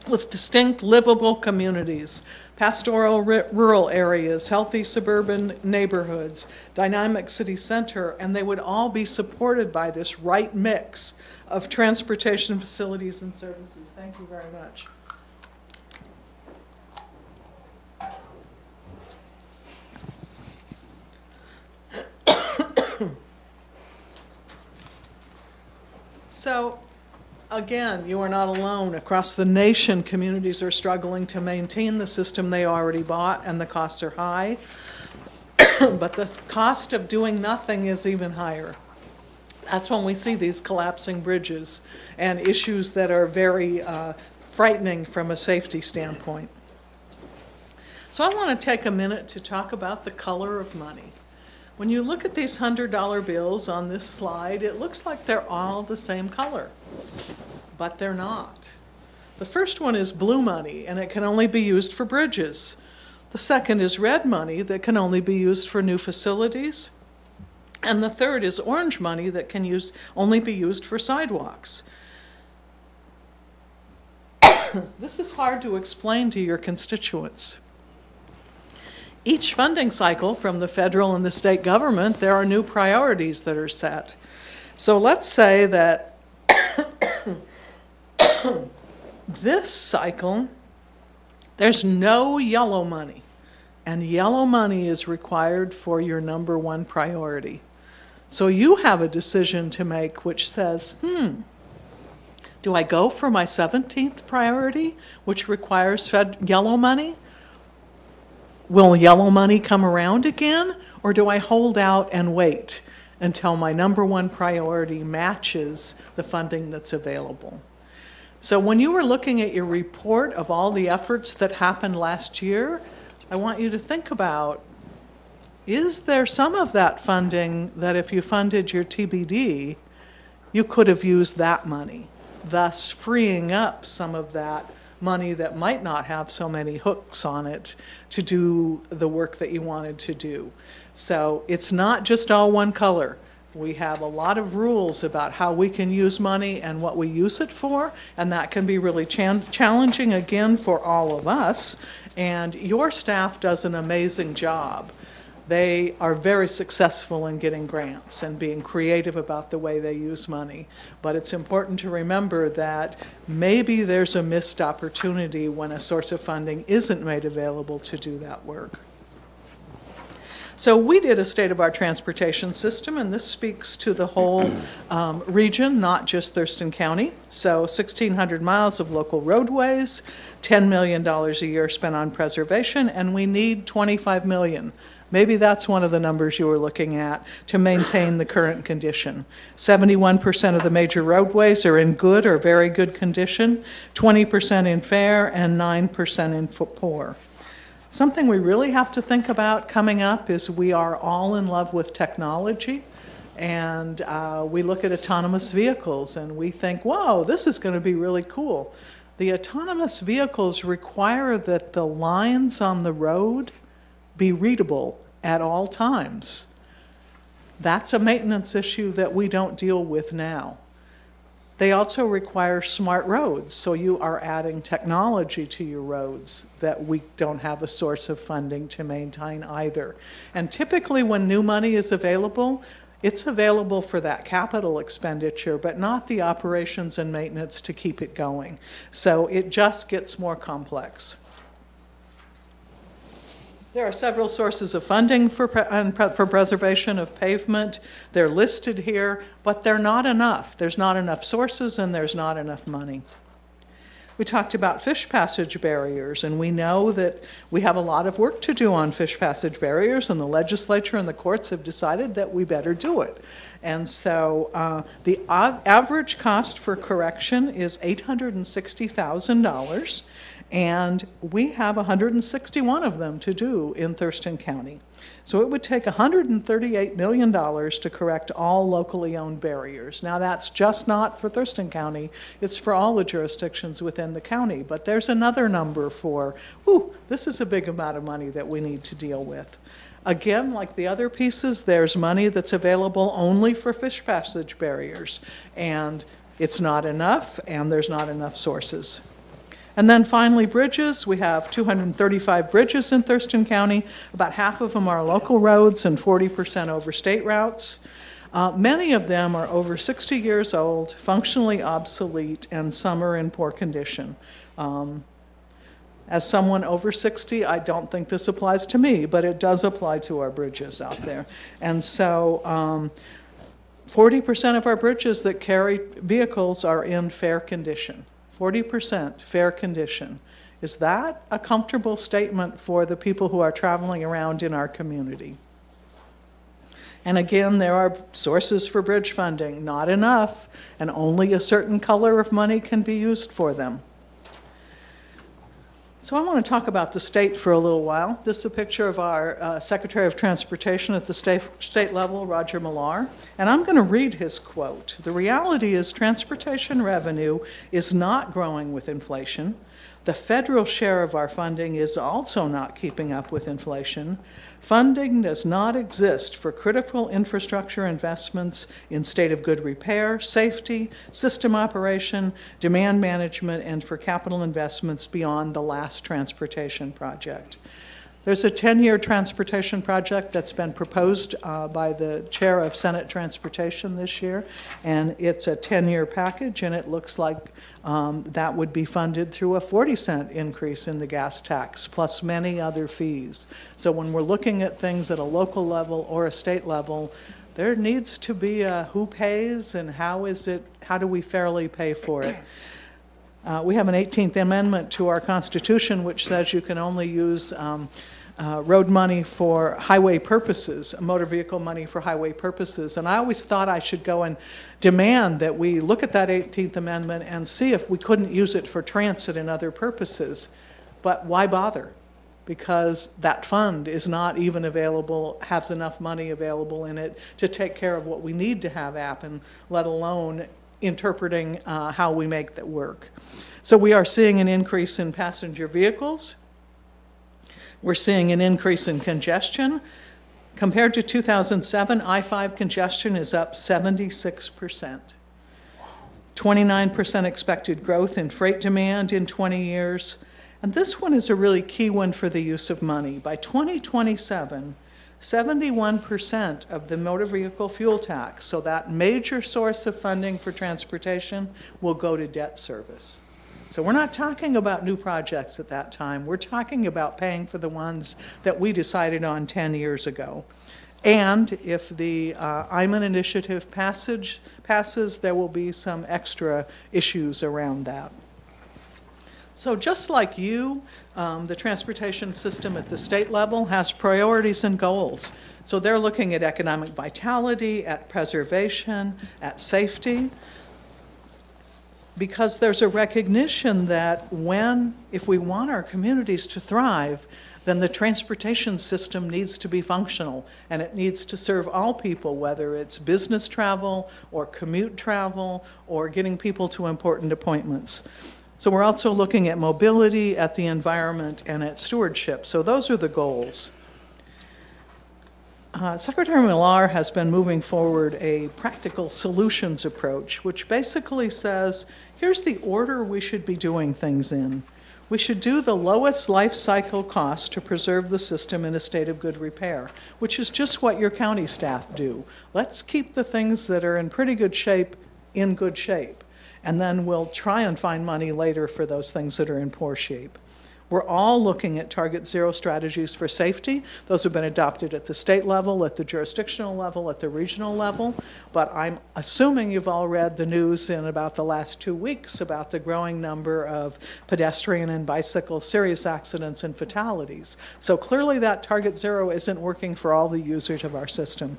with distinct livable communities, pastoral rural areas, healthy suburban neighborhoods, dynamic city center, and they would all be supported by this right mix of transportation facilities and services. Thank you very much. So, again, you are not alone. Across the nation, communities are struggling to maintain the system they already bought, and the costs are high. But the cost of doing nothing is even higher. That's when we see these collapsing bridges and issues that are very frightening from a safety standpoint. So I want to take a minute to talk about the color of money. When you look at these $100 bills on this slide, it looks like they're all the same color, but they're not. The first one is blue money, and it can only be used for bridges. The second is red money that can only be used for new facilities. And the third is orange money that can only be used for sidewalks. This is hard to explain to your constituents. Each funding cycle from the federal and the state government, there are new priorities that are set. So let's say that this cycle, there's no yellow money, and yellow money is required for your number one priority. So you have a decision to make which says, do I go for my 17th priority, which requires yellow money? Will yellow money come around again? Or do I hold out and wait until my number one priority matches the funding that's available? So when you were looking at your report of all the efforts that happened last year, I want you to think about, is there some of that funding that if you funded your TBD, you could have used that money, thus freeing up some of that money that might not have so many hooks on it to do the work that you wanted to do. So it's not just all one color. We have a lot of rules about how we can use money and what we use it for, and that can be really challenging, again, for all of us. And your staff does an amazing job. They are very successful in getting grants and being creative about the way they use money. But it's important to remember that maybe there's a missed opportunity when a source of funding isn't made available to do that work. So we did a state of our transportation system, and this speaks to the whole region, not just Thurston County. So 1,600 miles of local roadways, $10 million a year spent on preservation, and we need $25 million. Maybe that's one of the numbers you were looking at to maintain the current condition. 71% of the major roadways are in good or very good condition, 20% in fair, and 9% in poor. Something we really have to think about coming up is we are all in love with technology, and we look at autonomous vehicles and we think, whoa, this is going to be really cool. The autonomous vehicles require that the lines on the road be readable at all times. That's a maintenance issue that we don't deal with now. They also require smart roads, so you are adding technology to your roads that we don't have a source of funding to maintain either. And typically when new money is available, it's available for that capital expenditure, but not the operations and maintenance to keep it going. So it just gets more complex. There are several sources of funding for preservation of pavement. They're listed here, but they're not enough. There's not enough sources and there's not enough money. We talked about fish passage barriers, and we know that we have a lot of work to do on fish passage barriers, and the legislature and the courts have decided that we better do it. And so the average cost for correction is $860,000. And we have 161 of them to do in Thurston County. So it would take $138 million to correct all locally owned barriers. Now that's just not for Thurston County, it's for all the jurisdictions within the county. But there's another number for, this is a big amount of money that we need to deal with. Again, like the other pieces, there's money that's available only for fish passage barriers. And it's not enough, and there's not enough sources. And then finally, bridges. We have 235 bridges in Thurston County. About half of them are local roads and 40% over state routes. Many of them are over 60 years old, functionally obsolete, and some are in poor condition. As someone over 60, I don't think this applies to me, but it does apply to our bridges out there. And so 40% of our bridges that carry vehicles are in fair condition. 40% fair condition. Is that a comfortable statement for the people who are traveling around in our community? And again, there are sources for bridge funding, not enough, and only a certain color of money can be used for them. So I want to talk about the state for a little while. This is a picture of our Secretary of Transportation at the state level, Roger Millar, and I'm going to read his quote. The reality is transportation revenue is not growing with inflation. The federal share of our funding is also not keeping up with inflation. Funding does not exist for critical infrastructure investments in state of good repair, safety, system operation, demand management, and for capital investments beyond the last transportation project. There's a 10-year transportation project that's been proposed by the chair of Senate Transportation this year, and it's a 10-year package, and it looks like that would be funded through a 40-cent increase in the gas tax, plus many other fees. So when we're looking at things at a local level or a state level, There needs to be a who pays and how do we fairly pay for it? We have an 18th Amendment to our Constitution which says you can only use road money for highway purposes, motor vehicle money for highway purposes. And I always thought I should go and demand that we look at that 18th Amendment and see if we couldn't use it for transit and other purposes. But why bother? Because that fund is not even available, has enough money available in it to take care of what we need to have happen, let alone interpreting how we make that work. So we are seeing an increase in passenger vehicles. We're seeing an increase in congestion. Compared to 2007, I-5 congestion is up 76%. 29% expected growth in freight demand in 20 years. And this one is a really key one for the use of money. By 2027, 71% of the motor vehicle fuel tax, so that major source of funding for transportation, will go to debt service. So we're not talking about new projects at that time. We're talking about paying for the ones that we decided on 10 years ago. And if the Iman initiative passes, there will be some extra issues around that. So just like you, the transportation system at the state level has priorities and goals. So they're looking at economic vitality, at preservation, at safety, because there's a recognition that if we want our communities to thrive, then the transportation system needs to be functional, and it needs to serve all people, whether it's business travel or commute travel or getting people to important appointments. So we're also looking at mobility, at the environment, and at stewardship. So those are the goals. Secretary Millar has been moving forward a practical solutions approach, which basically says, here's the order we should be doing things in. We should do the lowest life cycle cost to preserve the system in a state of good repair, which is just what your county staff do. Let's keep the things that are in pretty good shape in good shape. And then we'll try and find money later for those things that are in poor shape. We're all looking at target zero strategies for safety. Those have been adopted at the state level, at the jurisdictional level, at the regional level. But I'm assuming you've all read the news in about the last 2 weeks about the growing number of pedestrian and bicycle serious accidents and fatalities. So clearly that target zero isn't working for all the users of our system.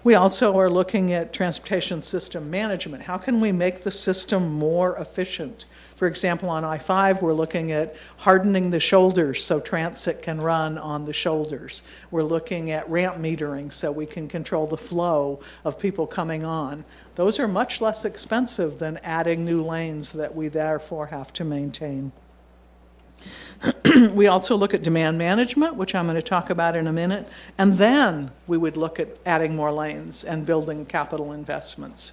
We also are looking at transportation system management. How can we make the system more efficient? For example, on I-5, we're looking at hardening the shoulders so transit can run on the shoulders. We're looking at ramp metering so we can control the flow of people coming on. Those are much less expensive than adding new lanes that we therefore have to maintain. We also look at demand management, which I'm going to talk about in a minute, and then we would look at adding more lanes and building capital investments.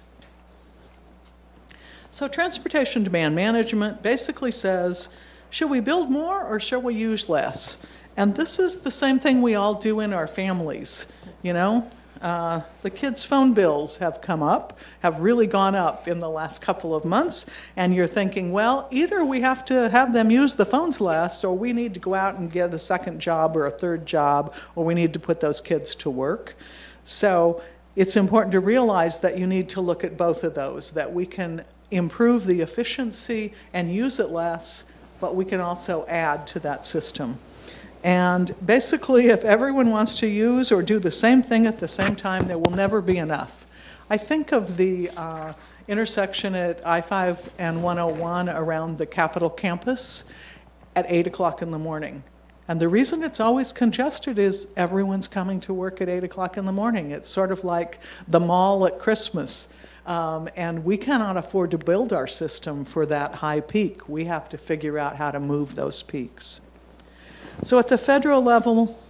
So transportation demand management basically says, should we build more or should we use less? And this is the same thing we all do in our families, you know? The kids' phone bills have come up, have really gone up in the last couple of months, and you're thinking, well, either we have to have them use the phones less, or we need to go out and get a second job or a third job, or we need to put those kids to work. So it's important to realize that you need to look at both of those, that we can improve the efficiency and use it less, but we can also add to that system. And basically, if everyone wants to use or do the same thing at the same time, there will never be enough. I think of the intersection at I-5 and 101 around the Capitol campus at 8 o'clock in the morning. And the reason it's always congested is everyone's coming to work at 8 o'clock in the morning. It's sort of like the mall at Christmas. And we cannot afford to build our system for that high peak. We have to figure out how to move those peaks. So at the federal level,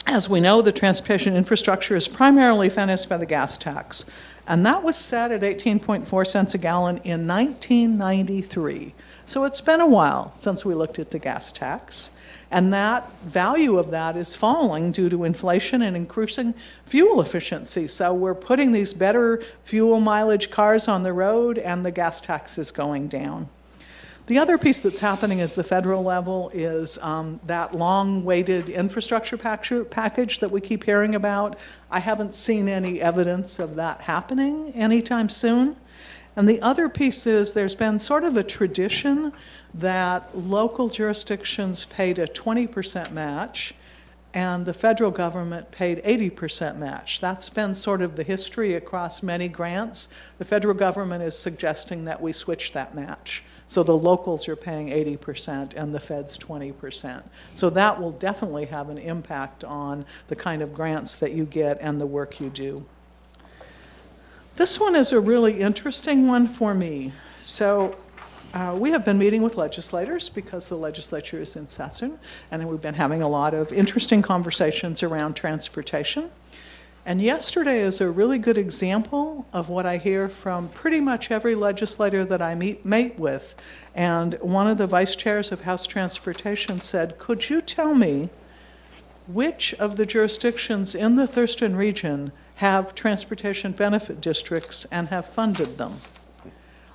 as we know, the transportation infrastructure is primarily financed by the gas tax. And that was set at 18.4 cents a gallon in 1993. So it's been a while since we looked at the gas tax. And that value of that is falling due to inflation and increasing fuel efficiency. So we're putting these better fuel mileage cars on the road and the gas tax is going down. The other piece that's happening is the federal level is that long-awaited infrastructure package that we keep hearing about. I haven't seen any evidence of that happening anytime soon. And the other piece is there's been sort of a tradition that local jurisdictions paid a 20% match and the federal government paid 80% match. That's been sort of the history across many grants. The federal government is suggesting that we switch that match. So the locals are paying 80% and the feds 20%. So that will definitely have an impact on the kind of grants that you get and the work you do. This one is a really interesting one for me. So we have been meeting with legislators because the legislature is in session, and we've been having a lot of interesting conversations around transportation. And yesterday is a really good example of what I hear from pretty much every legislator that I meet with. And one of the vice chairs of House Transportation said, could you tell me which of the jurisdictions in the Thurston region have transportation benefit districts and have funded them?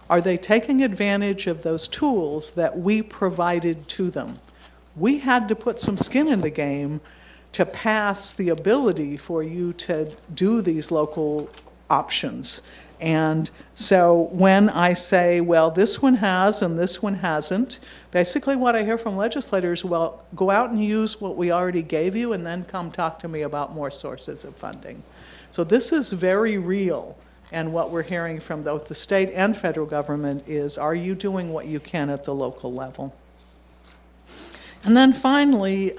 Are they taking advantage of those tools that we provided to them? We had to put some skin in the game to pass the ability for you to do these local options. And so when I say, well, this one has and this one hasn't, basically what I hear from legislators, well, go out and use what we already gave you and then come talk to me about more sources of funding. So this is very real. And what we're hearing from both the state and federal government is, are you doing what you can at the local level? And then finally,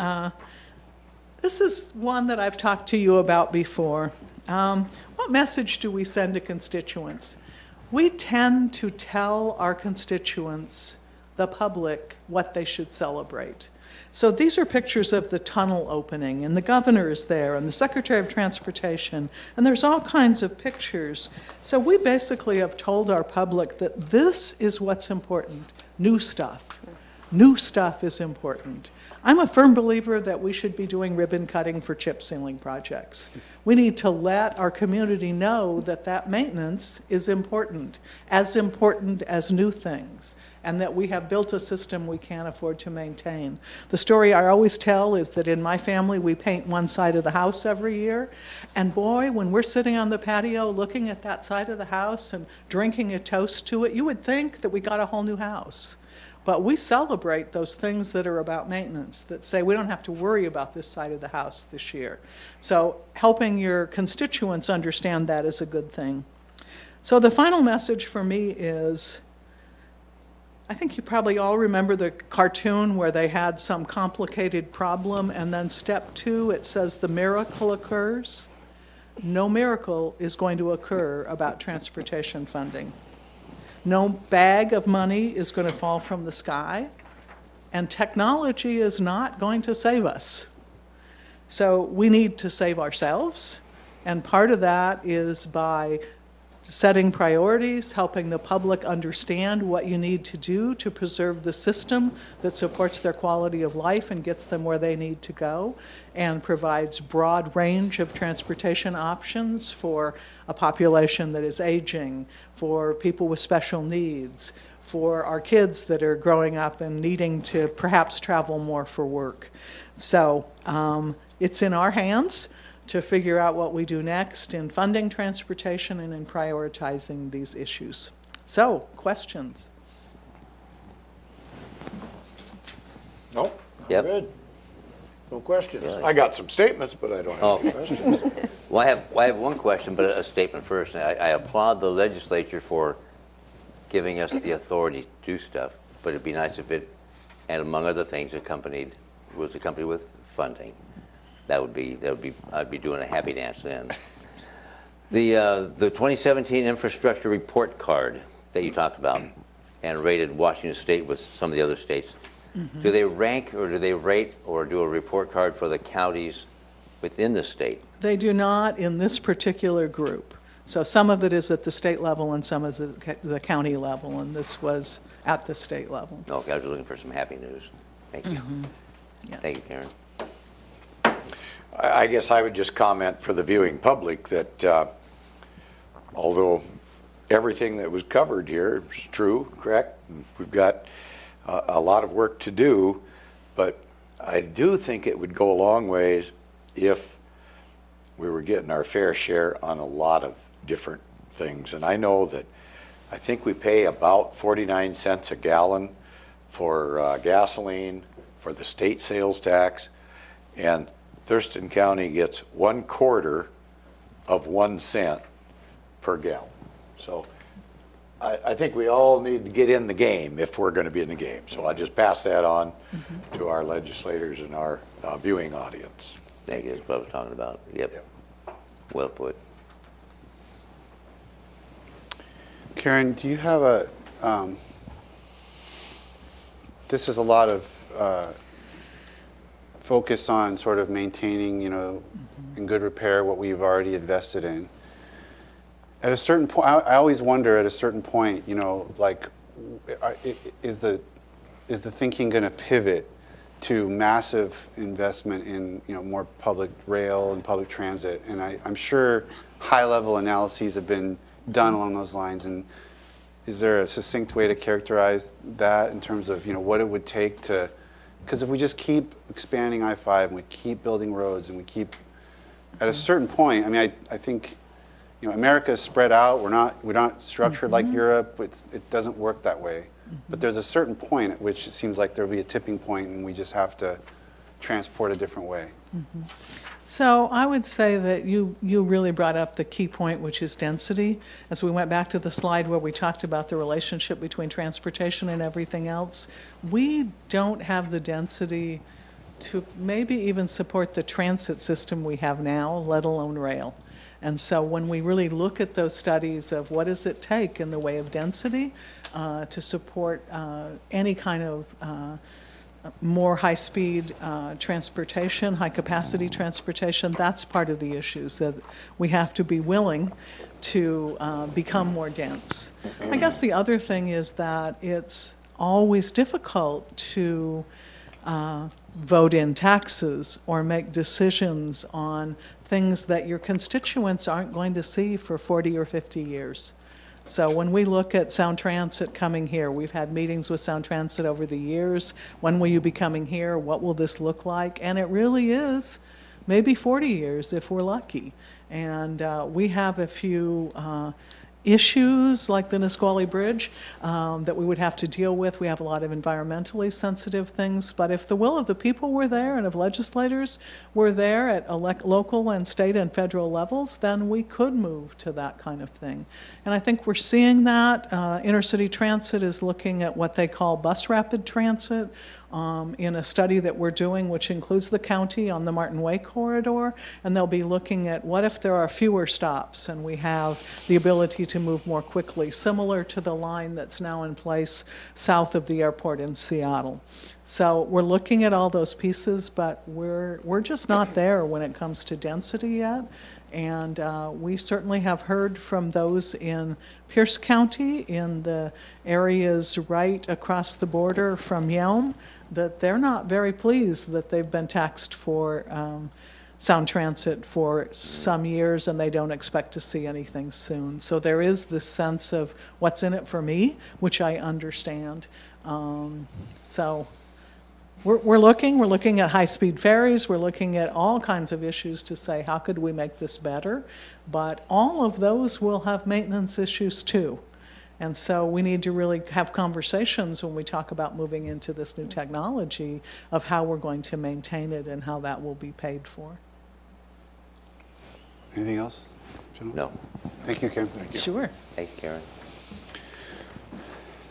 this is one that I've talked to you about before. What message do we send to constituents? We tend to tell our constituents, the public, what they should celebrate. So these are pictures of the tunnel opening, and the governor is there, and the Secretary of Transportation, and there's all kinds of pictures. So we basically have told our public that this is what's important, new stuff. New stuff is important. I'm a firm believer that we should be doing ribbon cutting for chip sealing projects. We need to let our community know that that maintenance is important as new things, and that we have built a system we can't afford to maintain. The story I always tell is that in my family, we paint one side of the house every year, and boy, when we're sitting on the patio looking at that side of the house and drinking a toast to it, you would think that we got a whole new house. But we celebrate those things that are about maintenance, that say we don't have to worry about this side of the house this year. So helping your constituents understand that is a good thing. So the final message for me is, I think you probably all remember the cartoon where they had some complicated problem, and then step 2, it says the miracle occurs. No miracle is going to occur about transportation funding. No bag of money is going to fall from the sky, and technology is not going to save us. So we need to save ourselves, and part of that is by setting priorities, helping the public understand what you need to do to preserve the system that supports their quality of life and gets them where they need to go, and provides broad range of transportation options for a population that is aging, for people with special needs, for our kids that are growing up and needing to perhaps travel more for work. So it's in our hands to figure out what we do next in funding transportation and in prioritizing these issues. So, questions? No? Yep. Good. No questions. Really? I got some statements, but I don't have any questions. Well, I have one question, but a statement first. I applaud the legislature for giving us the authority to do stuff, but it'd be nice if it, and among other things, was accompanied with funding. I'd be doing a happy dance then. The 2017 infrastructure report card that you talked about and rated Washington State with some of the other states, do they rank or do they rate or do a report card for the counties within the state? They do not in this particular group. So some of it is at the state level and some is at the county level, and this was at the state level. Okay, I was looking for some happy news. Thank you. Yes. Thank you, Karen. I guess I would just comment for the viewing public that although everything that was covered here is true, correct? We've got a lot of work to do, but I do think it would go a long ways if we were getting our fair share on a lot of different things. And I know that I think we pay about 49 cents a gallon for gasoline, for the state sales tax, and Thurston County gets 1/4 of 1 cent per gallon. So I think we all need to get in the game if we're going to be in the game. So I just pass that on to our legislators and our viewing audience. Thank you, that's what I was talking about. Yep. Well put. Karen, do you have a, this is a lot of focus on sort of maintaining, in good repair what we've already invested in. At a certain point, I always wonder at a certain point, like, is the thinking going to pivot to massive investment in, more public rail and public transit? And I'm sure high-level analyses have been done along those lines. And is there a succinct way to characterize that in terms of, what it would take to, because if we just keep expanding I-5 and we keep building roads and we keep, at a certain point, I think, America is spread out. We're not structured like Europe. It doesn't work that way. But there's a certain point at which it seems like there'll be a tipping point and we just have to transport a different way. So I would say that you really brought up the key point, which is density. As we went back to the slide where we talked about the relationship between transportation and everything else, we don't have the density to maybe even support the transit system we have now, let alone rail. And so when we really look at those studies of what does it take in the way of density to support any kind of more high-speed transportation, high-capacity transportation, that's part of the issues, that we have to be willing to become more dense. I guess the other thing is that it's always difficult to vote in taxes or make decisions on things that your constituents aren't going to see for 40 or 50 years. So when we look at Sound Transit coming here, we've had meetings with Sound Transit over the years. When will you be coming here? What will this look like? And it really is maybe 40 years if we're lucky. And we have a few issues like the Nisqually Bridge that we would have to deal with. We have a lot of environmentally sensitive things, but if the will of the people were there and if legislators were there at local and state and federal levels, then we could move to that kind of thing. And I think we're seeing that. Intercity Transit is looking at what they call bus rapid transit in a study that we're doing, which includes the county on the Martin Way corridor, and they'll be looking at what if there are fewer stops and we have the ability to move more quickly, similar to the line that's now in place south of the airport in Seattle. So we're looking at all those pieces, but we're just not there when it comes to density yet. And we certainly have heard from those in Pierce County, in the areas right across the border from Yelm, that they're not very pleased that they've been taxed for Sound Transit for some years and they don't expect to see anything soon. So there is this sense of what's in it for me, which I understand. So we're looking at high-speed ferries, we're looking at all kinds of issues to say, how could we make this better? But all of those will have maintenance issues too. And so we need to really have conversations when we talk about moving into this new technology of how we're going to maintain it and how that will be paid for. Anything else? No. Thank you, Karen. Sure. Thank you, Karen.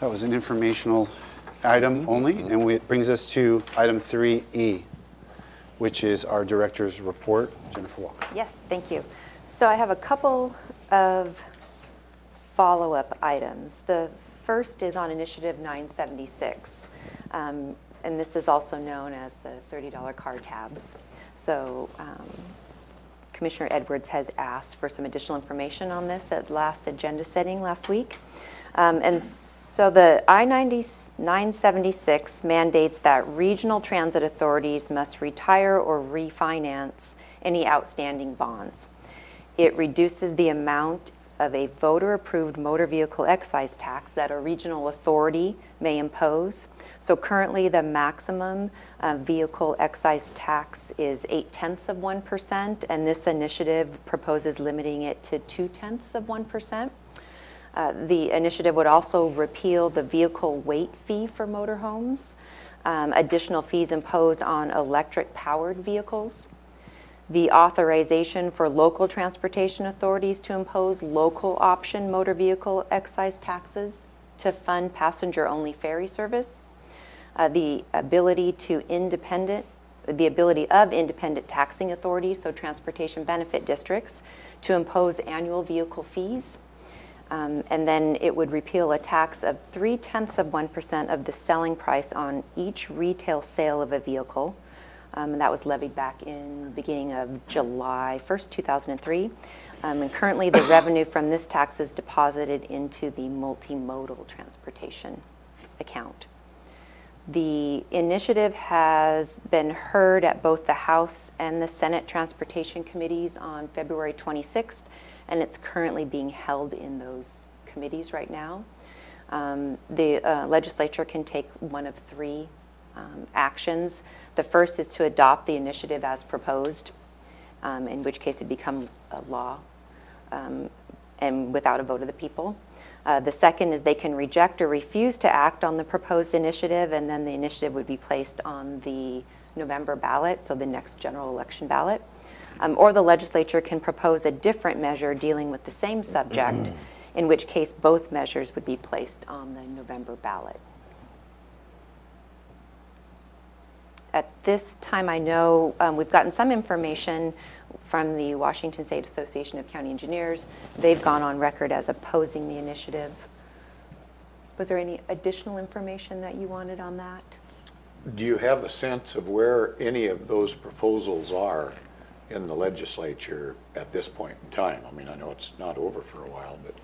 That was an informational item only, and it brings us to item 3E, which is our director's report. Jennifer Walker. Yes, thank you. So I have a couple of follow-up items. The first is on Initiative 976, and this is also known as the $30 car tabs. So Commissioner Edwards has asked for some additional information on this at last agenda setting last week. And so the I-976 mandates that regional transit authorities must retire or refinance any outstanding bonds. It reduces the amount of a voter-approved motor vehicle excise tax that a regional authority may impose. So currently, the maximum vehicle excise tax is 0.8%, and this initiative proposes limiting it to 0.2%. The initiative would also repeal the vehicle weight fee for motorhomes, additional fees imposed on electric-powered vehicles, the authorization for local transportation authorities to impose local option motor vehicle excise taxes to fund passenger-only ferry service, the ability of independent taxing authorities, so transportation benefit districts, to impose annual vehicle fees. And then it would repeal a tax of 0.3% of the selling price on each retail sale of a vehicle. And that was levied back in the beginning of July 1st, 2003. And currently, the revenue from this tax is deposited into the multimodal transportation account. The initiative has been heard at both the House and the Senate Transportation Committees on February 26th, and it's currently being held in those committees right now. The legislature can take one of three actions. The first is to adopt the initiative as proposed, in which case it becomes a law and without a vote of the people. The second is they can reject or refuse to act on the proposed initiative, and then the initiative would be placed on the November ballot, so the next general election ballot. Or the legislature can propose a different measure dealing with the same subject, in which case both measures would be placed on the November ballot. At this time, I know we've gotten some information from the Washington State Association of County Engineers. They've gone on record as opposing the initiative. Was there any additional information that you wanted on that? Do you have a sense of where any of those proposals are in the legislature at this point in time? I mean, I know it's not over for a while, but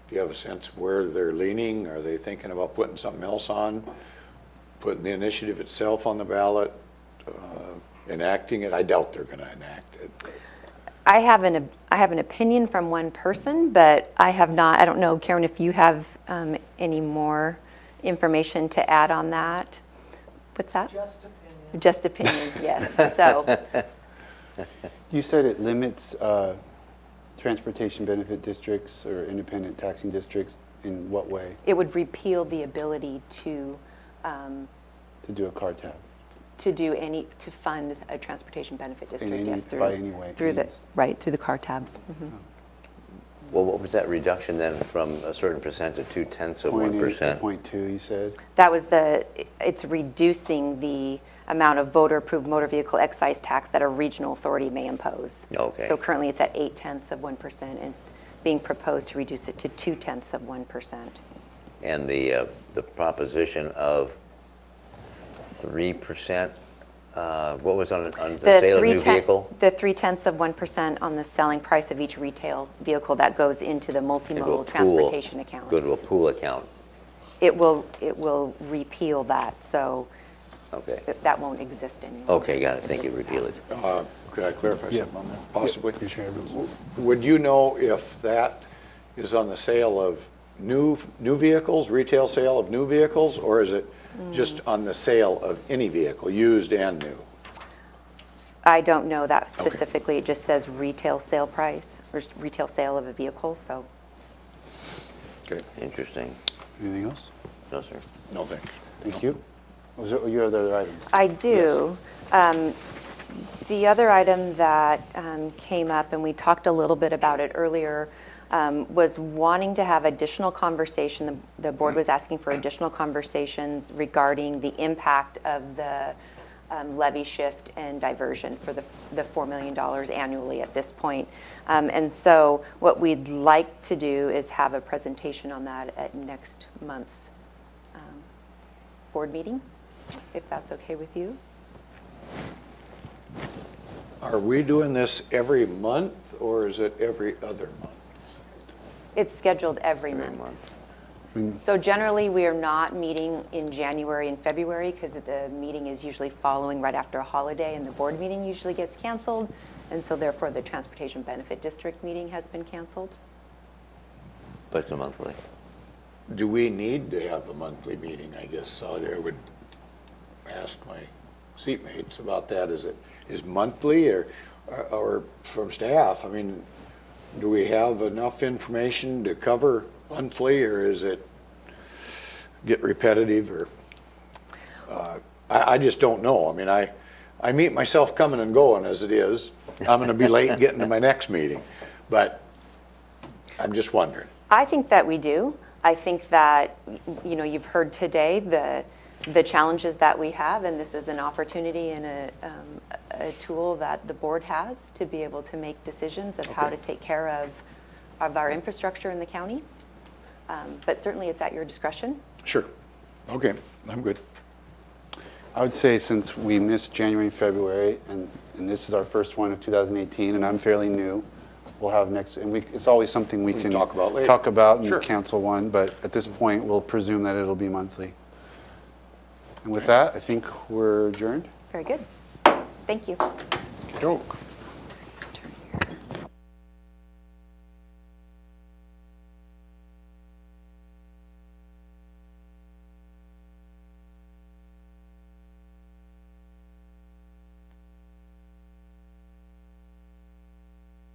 do you have a sense of where they're leaning? Are they thinking about putting something else on, putting the initiative itself on the ballot, enacting it? I doubt they're going to enact it. I have an opinion from one person, but I don't know, Karen, if you have any more information to add on that. What's that? Just opinion. Just opinion, yes. So, You said it limits transportation benefit districts or independent taxing districts in what way? it would repeal the ability to To do a car tab? to fund a transportation benefit district, yes, by any way it through the means. through the car tabs. Mhm. Well, what was that reduction then from a certain percent to 0.2%? 0.8 to 0.2, you said? That was it's reducing the amount of voter-approved motor vehicle excise tax that a regional authority may impose. Okay. So currently it's at 0.8%, and it's being proposed to reduce it to 0.2%. And the proposition of 3%, what was on the sale of new vehicle? The 0.3% on the selling price of each retail vehicle that goes into the Into a multimodal pool. transportation account. Go to a pool account. It will repeal that, so Okay. that won't exist anymore. Okay, got it. Thank you. Repeal it. Could I clarify something on that? Possibly? Commissioner Edwards. Would you know if that is on the sale of new vehicles, retail sale of new vehicles, or is it just on the sale of any vehicle, used and new? I don't know that specifically. It just says retail sale price, or retail sale of a vehicle, so. Okay, Interesting. Anything else? No, sir. no thanks. Thank you. Was there, you have other items? I do. The other item that came up, and we talked a little bit about it earlier, was wanting to have additional conversation. The board was asking for additional conversations regarding the impact of the levy shift and diversion for the $4 million annually at this point. And so what we'd like to do is have a presentation on that at next month's board meeting, if that's okay with you. Are we doing this every month, or is it every other month? It's scheduled every Every month. month. So generally, we are not meeting in January and February because the meeting is usually following right after a holiday, and the board meeting usually gets canceled. And so therefore, the Transportation Benefit District meeting has been canceled. But it's a monthly. Do we need to have a monthly meeting, I guess? So I would ask my seatmates about that. Is monthly or from staff? I mean, do we have enough information to cover monthly, or is it get repetitive, or I just don't know. I mean, I meet myself coming and going as it is. I'm going to be late getting to my next meeting, but I'm just wondering. I think that we do. I think that, you know, you've heard today the challenges that we have, and this is an opportunity and a tool that the board has to be able to make decisions of how to take care of our infrastructure in the county. But certainly it's at your discretion. Sure. Okay, I'm good. I would say since we missed January and February, and this is our first one of 2018, and I'm fairly new, we'll have next, and it's always something we can talk about later. talk about in Sure. council one, but at this point, we'll presume that it'll be monthly. And with that, I think we're adjourned. Very good. Thank you. Joke.